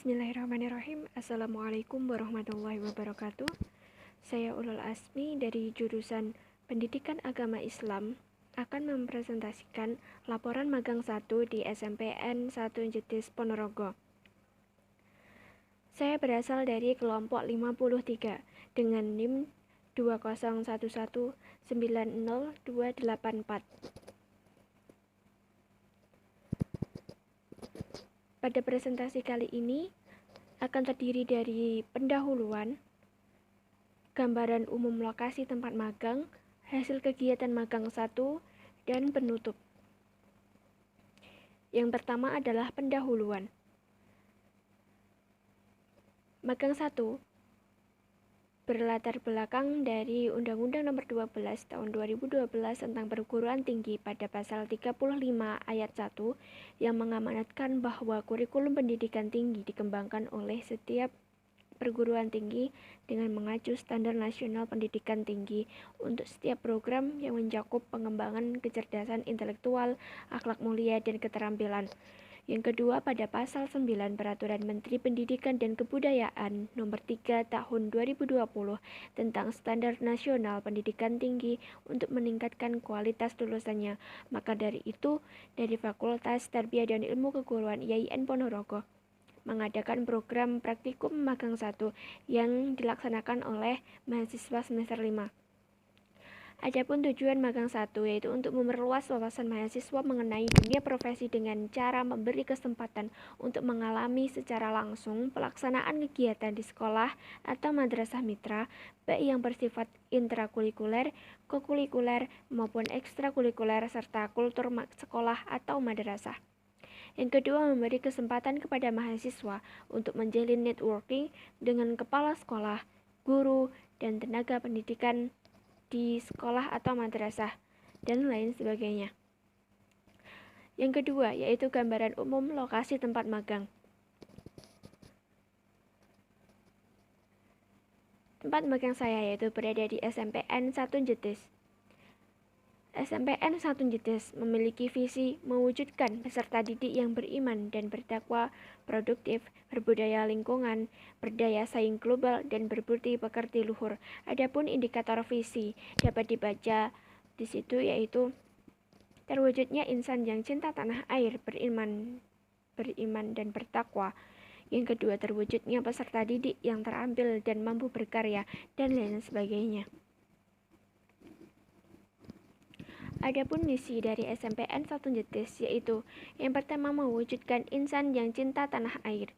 Bismillahirrahmanirrahim. Assalamualaikum warahmatullahi wabarakatuh. Saya Ulul Asmi dari jurusan Pendidikan Agama Islam akan mempresentasikan laporan magang 1 di SMPN 1 Jetis Ponorogo. Saya berasal dari kelompok 53 dengan NIM 201190284. Pada presentasi kali ini akan terdiri dari pendahuluan, gambaran umum lokasi tempat magang, hasil kegiatan magang 1, dan penutup. Yang pertama adalah pendahuluan. Magang 1 berlatar belakang dari Undang-Undang Nomor 12 Tahun 2012 tentang perguruan tinggi pada pasal 35 ayat 1 yang mengamanatkan bahwa kurikulum pendidikan tinggi dikembangkan oleh setiap perguruan tinggi dengan mengacu standar nasional pendidikan tinggi untuk setiap program yang mencakup pengembangan kecerdasan intelektual, akhlak mulia, dan keterampilan. Yang kedua, pada pasal 9 Peraturan Menteri Pendidikan dan Kebudayaan Nomor 3 Tahun 2020 tentang Standar Nasional Pendidikan Tinggi untuk meningkatkan kualitas lulusannya. Maka dari itu, dari Fakultas Tarbiyah dan Ilmu Keguruan IAIN Ponorogo mengadakan program praktikum magang 1 yang dilaksanakan oleh mahasiswa semester 5. Adapun tujuan magang 1 yaitu untuk memperluas wawasan mahasiswa mengenai dunia profesi dengan cara memberi kesempatan untuk mengalami secara langsung pelaksanaan kegiatan di sekolah atau madrasah mitra, baik yang bersifat intrakurikuler, kokurikuler, maupun ekstrakurikuler serta kultur sekolah atau madrasah. Yang kedua, memberi kesempatan kepada mahasiswa untuk menjalin networking dengan kepala sekolah, guru, dan tenaga pendidikan di sekolah atau madrasah, dan lain sebagainya. Yang kedua, yaitu gambaran umum lokasi tempat magang. Tempat magang saya yaitu berada di SMPN 1 Jetis. SMPN 1 Jetis memiliki visi mewujudkan peserta didik yang beriman dan bertakwa, produktif, berbudaya lingkungan, berdaya saing global, dan berbudi pekerti luhur. Adapun indikator visi dapat dibaca di situ yaitu terwujudnya insan yang cinta tanah air, beriman dan bertakwa. Yang kedua, terwujudnya peserta didik yang terampil dan mampu berkarya, dan lain sebagainya. Adapun misi dari SMPN 1 Jetis yaitu yang pertama mewujudkan insan yang cinta tanah air,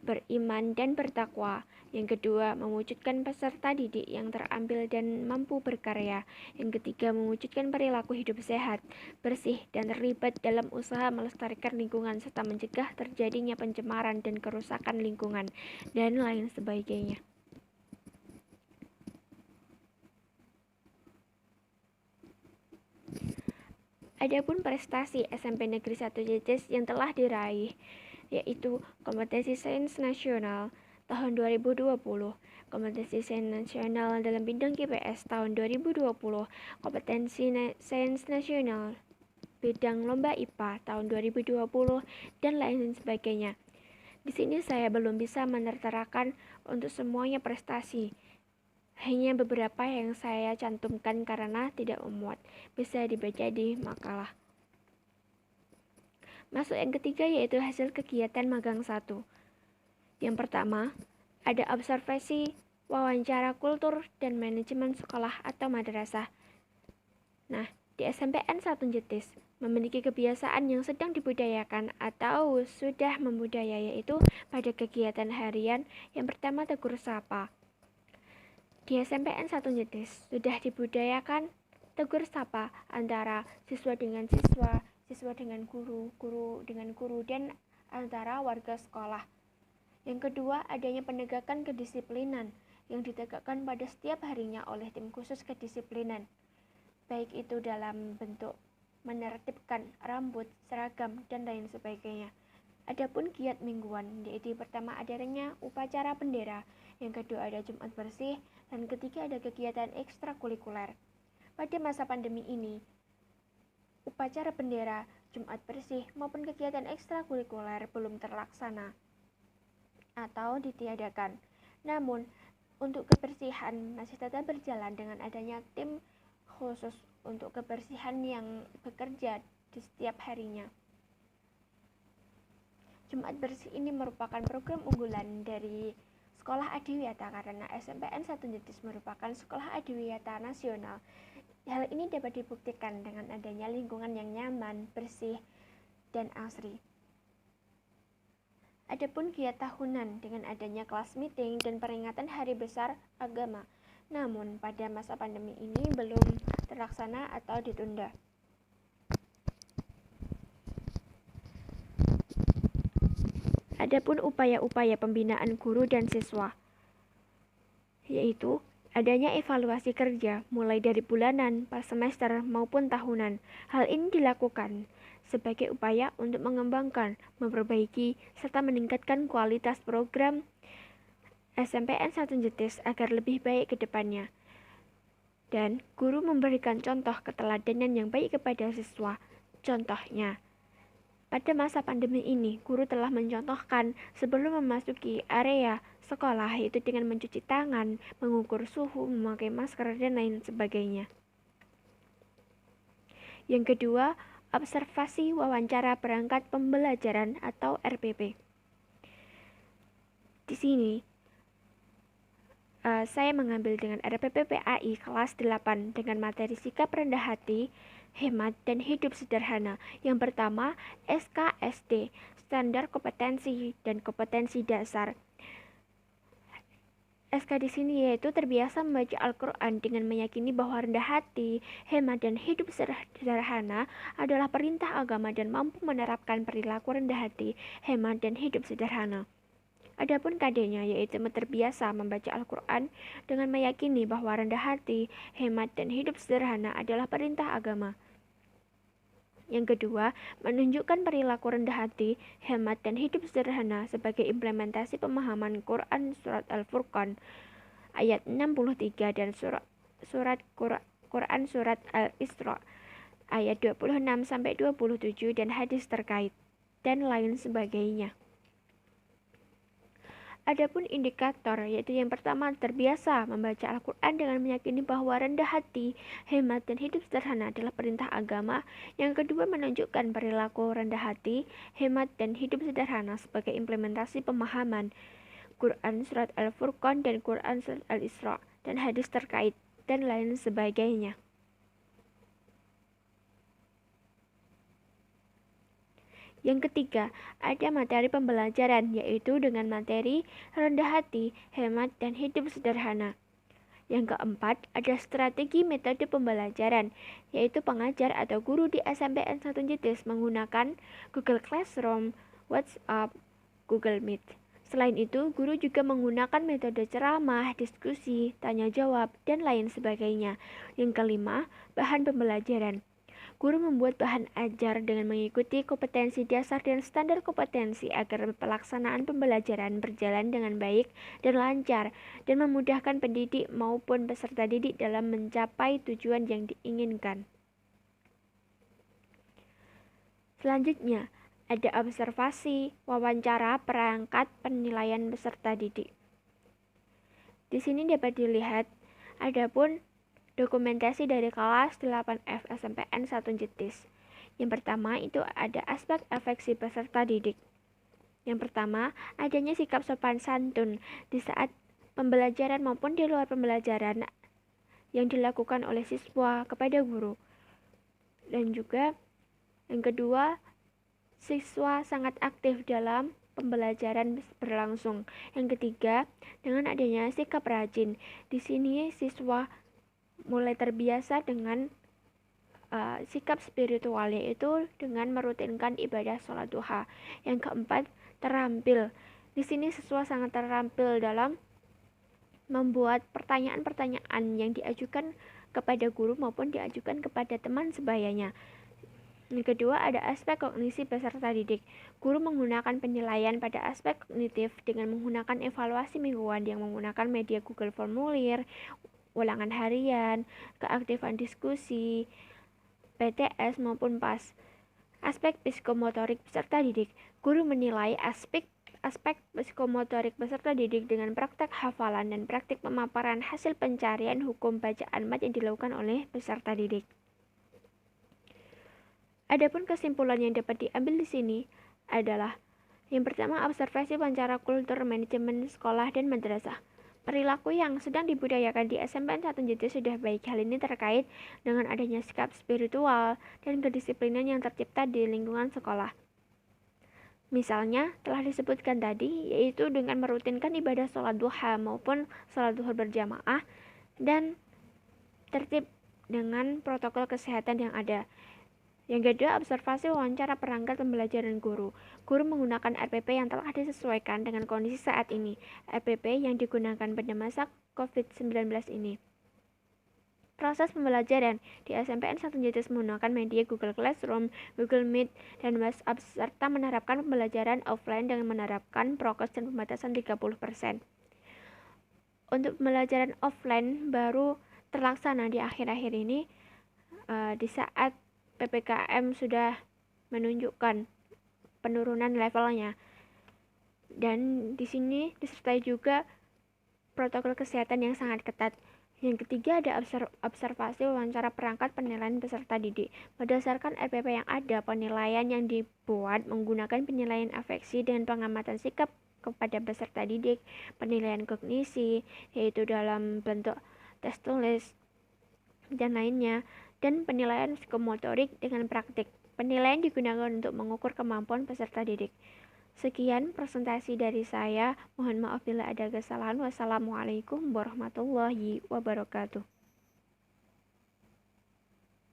beriman dan bertakwa. Yang kedua, mewujudkan peserta didik yang terampil dan mampu berkarya. Yang ketiga, mewujudkan perilaku hidup sehat, bersih, dan terlibat dalam usaha melestarikan lingkungan serta mencegah terjadinya pencemaran dan kerusakan lingkungan, dan lain sebagainya. Adapun prestasi SMP Negeri 1 Jetis yang telah diraih yaitu kompetensi sains nasional tahun 2020, kompetensi sains nasional dalam bidang KPS tahun 2020, kompetensi sains nasional bidang lomba IPA tahun 2020, dan lain sebagainya. Di sini saya belum bisa menerterakan untuk semuanya prestasi. Hanya beberapa yang saya cantumkan karena tidak memuat. Bisa dibaca di makalah. Masuk yang ketiga yaitu hasil kegiatan magang 1. Yang pertama, ada observasi, wawancara kultur, dan manajemen sekolah atau madrasah. Nah, di SMPN 1 Jetis memiliki kebiasaan yang sedang dibudayakan atau sudah membudaya yaitu pada kegiatan harian yang pertama tegur sapa. Di SMPN 1 Jetis sudah dibudayakan tegur sapa antara siswa dengan siswa, siswa dengan guru, guru dengan guru, dan antara warga sekolah. Yang kedua, adanya penegakan kedisiplinan yang ditegakkan pada setiap harinya oleh tim khusus kedisiplinan, baik itu dalam bentuk menertibkan rambut, seragam, dan lain sebagainya. Adapun giat mingguan, yaitu pertama adanya upacara bendera, yang kedua ada Jumat bersih, dan ketiga ada kegiatan ekstrakurikuler. Pada masa pandemi ini, upacara bendera, Jumat bersih, maupun kegiatan ekstrakurikuler belum terlaksana. atau ditiadakan. Namun, untuk kebersihan masih tetap berjalan dengan adanya tim khusus untuk kebersihan yang bekerja di setiap harinya. Jumat Bersih ini merupakan program unggulan dari Sekolah Adiwiyata karena SMPN 1 Jetis merupakan sekolah adiwiyata nasional. Hal ini dapat dibuktikan dengan adanya lingkungan yang nyaman, bersih, dan asri. Adapun giat tahunan dengan adanya kelas meeting dan peringatan hari besar agama. Namun pada masa pandemi ini belum terlaksana atau ditunda. Adapun upaya-upaya pembinaan guru dan siswa, yaitu adanya evaluasi kerja mulai dari bulanan, per semester maupun tahunan. Hal ini dilakukan sebagai upaya untuk mengembangkan, memperbaiki, serta meningkatkan kualitas program SMPN 1 Jetis agar lebih baik ke depannya. Dan guru memberikan contoh keteladanan yang baik kepada siswa. Contohnya, pada masa pandemi ini, guru telah mencontohkan sebelum memasuki area sekolah, yaitu dengan mencuci tangan, mengukur suhu, memakai masker, dan lain sebagainya. Yang kedua, observasi wawancara perangkat pembelajaran atau RPP. Di sini, saya mengambil dengan RPP PAI kelas 8 dengan materi sikap rendah hati, hemat, dan hidup sederhana. Yang pertama, SKSD, standar kompetensi dan kompetensi dasar. SK di sini yaitu terbiasa membaca Al-Quran dengan meyakini bahwa rendah hati, hemat, dan hidup sederhana adalah perintah agama dan mampu menerapkan perilaku rendah hati, hemat, dan hidup sederhana. Adapun KD-nya yaitu terbiasa membaca Al-Quran dengan meyakini bahwa rendah hati, hemat, dan hidup sederhana adalah perintah agama. Yang kedua, menunjukkan perilaku rendah hati, hemat, dan hidup sederhana sebagai implementasi pemahaman Quran Surat Al-Furqan ayat 63 dan Quran Surat Al-Isra ayat 26-27 dan hadis terkait, dan lain sebagainya. Adapun indikator, yaitu yang pertama terbiasa membaca Al-Quran dengan meyakini bahwa rendah hati, hemat, dan hidup sederhana adalah perintah agama. Yang kedua menunjukkan perilaku rendah hati, hemat, dan hidup sederhana sebagai implementasi pemahaman Quran Surat Al-Furqan dan Quran Surat Al-Isra dan hadis terkait, dan lain sebagainya. Yang ketiga, ada materi pembelajaran, yaitu dengan materi rendah hati, hemat, dan hidup sederhana. Yang keempat, ada strategi metode pembelajaran, yaitu pengajar atau guru di SMPN 1 Jetis menggunakan Google Classroom, WhatsApp, Google Meet. Selain itu, guru juga menggunakan metode ceramah, diskusi, tanya jawab, dan lain sebagainya. Yang kelima, bahan pembelajaran. Guru membuat bahan ajar dengan mengikuti kompetensi dasar dan standar kompetensi agar pelaksanaan pembelajaran berjalan dengan baik dan lancar dan memudahkan pendidik maupun peserta didik dalam mencapai tujuan yang diinginkan. Selanjutnya, ada observasi, wawancara, perangkat, penilaian peserta didik. Di sini dapat dilihat adapun dokumentasi dari kelas 8F SMPN 1 Jetis. Yang pertama itu ada aspek afeksi peserta didik. Yang pertama, adanya sikap sopan santun di saat pembelajaran maupun di luar pembelajaran yang dilakukan oleh siswa kepada guru. Dan juga yang kedua, siswa sangat aktif dalam pembelajaran berlangsung. Yang ketiga, dengan adanya sikap rajin. Di sini siswa mulai terbiasa dengan sikap spiritual, yaitu dengan merutinkan ibadah sholat duha. Yang keempat, terampil. Di sini siswa sangat terampil dalam membuat pertanyaan-pertanyaan yang diajukan kepada guru maupun diajukan kepada teman sebayanya. Yang kedua, ada aspek kognisi peserta didik. Guru menggunakan penilaian pada aspek kognitif dengan menggunakan evaluasi mingguan yang menggunakan media Google Formulir, ulangan harian, keaktifan diskusi, PTS maupun PAS. Aspek psikomotorik peserta didik. Guru menilai aspek psikomotorik peserta didik dengan praktek hafalan dan praktik pemaparan hasil pencarian hukum bacaan mat yang dilakukan oleh peserta didik. Adapun kesimpulan yang dapat diambil di sini adalah yang pertama, observasi wawancara kultur manajemen sekolah dan madrasah. Perilaku yang sedang dibudayakan di SMPN 1 JT sudah baik. Hal ini terkait dengan adanya sikap spiritual dan kedisiplinan yang tercipta di lingkungan sekolah. Misalnya, telah disebutkan tadi, yaitu dengan merutinkan ibadah sholat duha maupun sholat duhur berjamaah dan tertib dengan protokol kesehatan yang ada. Yang kedua, observasi wawancara perangkat pembelajaran guru. Guru menggunakan RPP yang telah disesuaikan dengan kondisi saat ini. RPP yang digunakan pada masa COVID-19 ini. Proses pembelajaran di SMPN 1 JT menggunakan media Google Classroom, Google Meet, dan WhatsApp serta menerapkan pembelajaran offline dengan menerapkan prokes dan pembatasan 30%. Untuk pembelajaran offline baru terlaksana di akhir-akhir ini di saat PPKM sudah menunjukkan penurunan levelnya. Dan di sini disertai juga protokol kesehatan yang sangat ketat. Yang ketiga ada observasi wawancara perangkat penilaian peserta didik. Berdasarkan RPP yang ada, penilaian yang dibuat menggunakan penilaian afeksi dan pengamatan sikap kepada peserta didik, penilaian kognisi, yaitu dalam bentuk tes tulis dan lainnya, dan penilaian psikomotorik dengan praktik. Penilaian digunakan untuk mengukur kemampuan peserta didik. Sekian presentasi dari saya. Mohon maaf bila ada kesalahan. Wassalamualaikum warahmatullahi wabarakatuh.